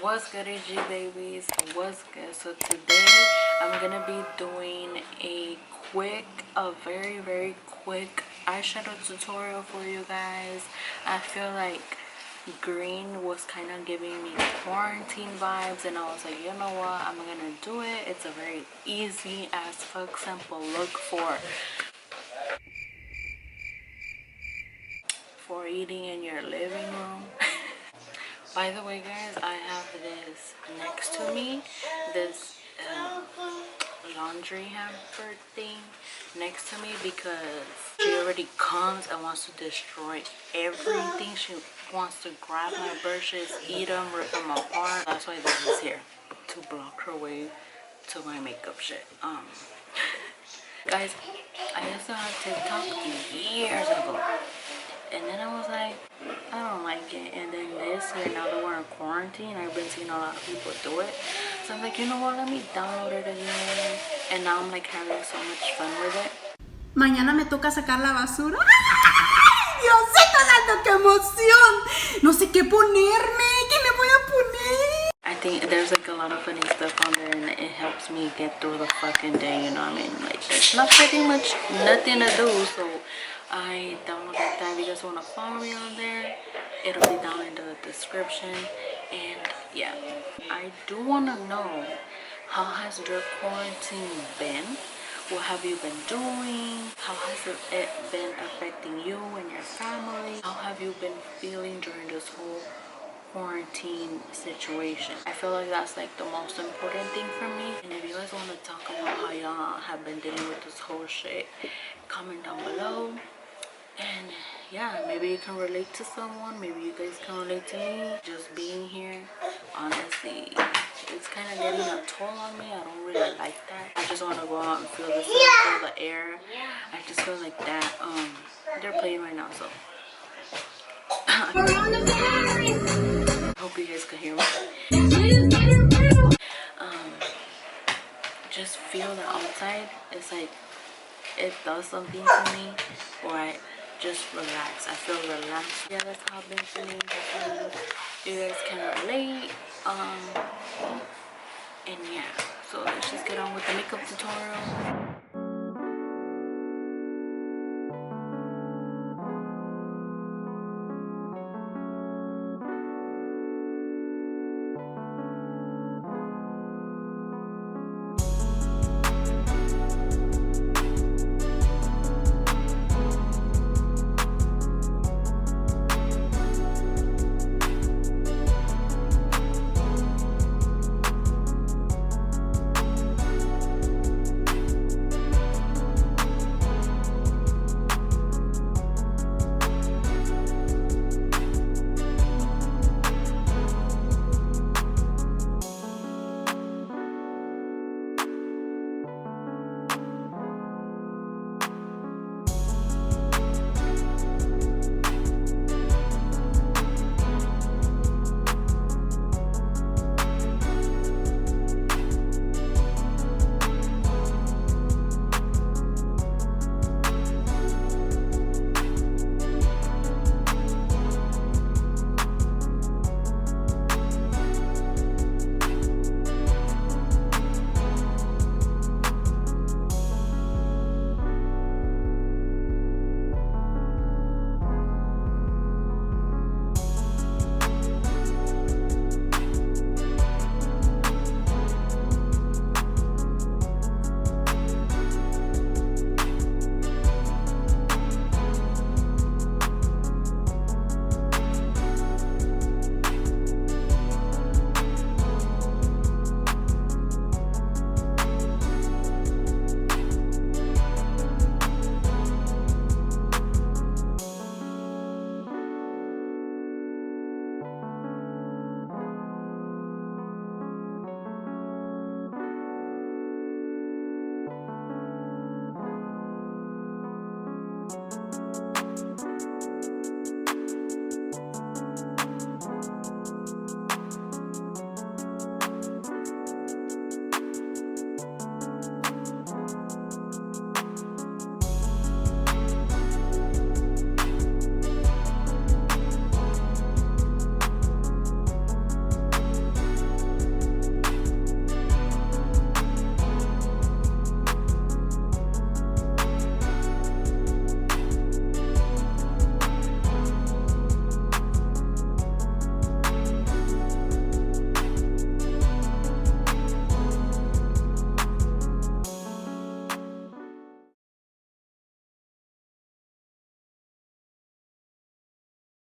What's good, G babies? What's good? So today I'm gonna be doing a very quick eyeshadow tutorial for you guys. I feel like green was kind of giving me quarantine vibes, and I was like, you know what, I'm gonna do it. It's a very easy as fuck simple look for eating in your living room. By the way, guys, I have this next to me, this laundry hamper thing next to me, because she already comes and wants to destroy everything. She wants to grab my brushes, eat them, rip them apart. That's why this is here, to block her way to my makeup shit. Guys, I used to have TikTok years ago, and then I was like, I don't like it. And then this year, now that we're in quarantine, I've been seeing a lot of people do it. So I'm like, you know what, let me download it again. And now I'm like having so much fun with it. Mañana me toca sacar la basura. ¡Ay, Diosito santo, qué emoción! No sé qué ponerme. ¿Qué me voy a poner? I think there's like a lot of funny stuff on there, and it helps me get through the fucking day, you know what I mean? Like, there's not pretty much nothing to do, so I downloaded that. If you guys want to follow me on there, it'll be down in the description. And yeah, I do want to know, how has your quarantine been? What have you been doing? How has it been affecting you and your family? How have you been feeling during this whole quarantine situation? I feel like that's like the most important thing for me. And if you guys want to talk about how y'all have been dealing with this whole shit, comment down below. And yeah, maybe you can relate to someone, maybe you guys can relate to me. Just being here, honestly, it's kind of getting a toll on me. I don't really like that. I just want to go out and feel the sun, feel the air. I just feel like that. They're playing right now, so I hope you guys can hear me. Just feel the outside. It's like it does something to me, or I just relax. I feel relaxed. Yeah, that's how I've been feeling. Hopefully you guys can relate. And yeah, so let's just get on with the makeup tutorial.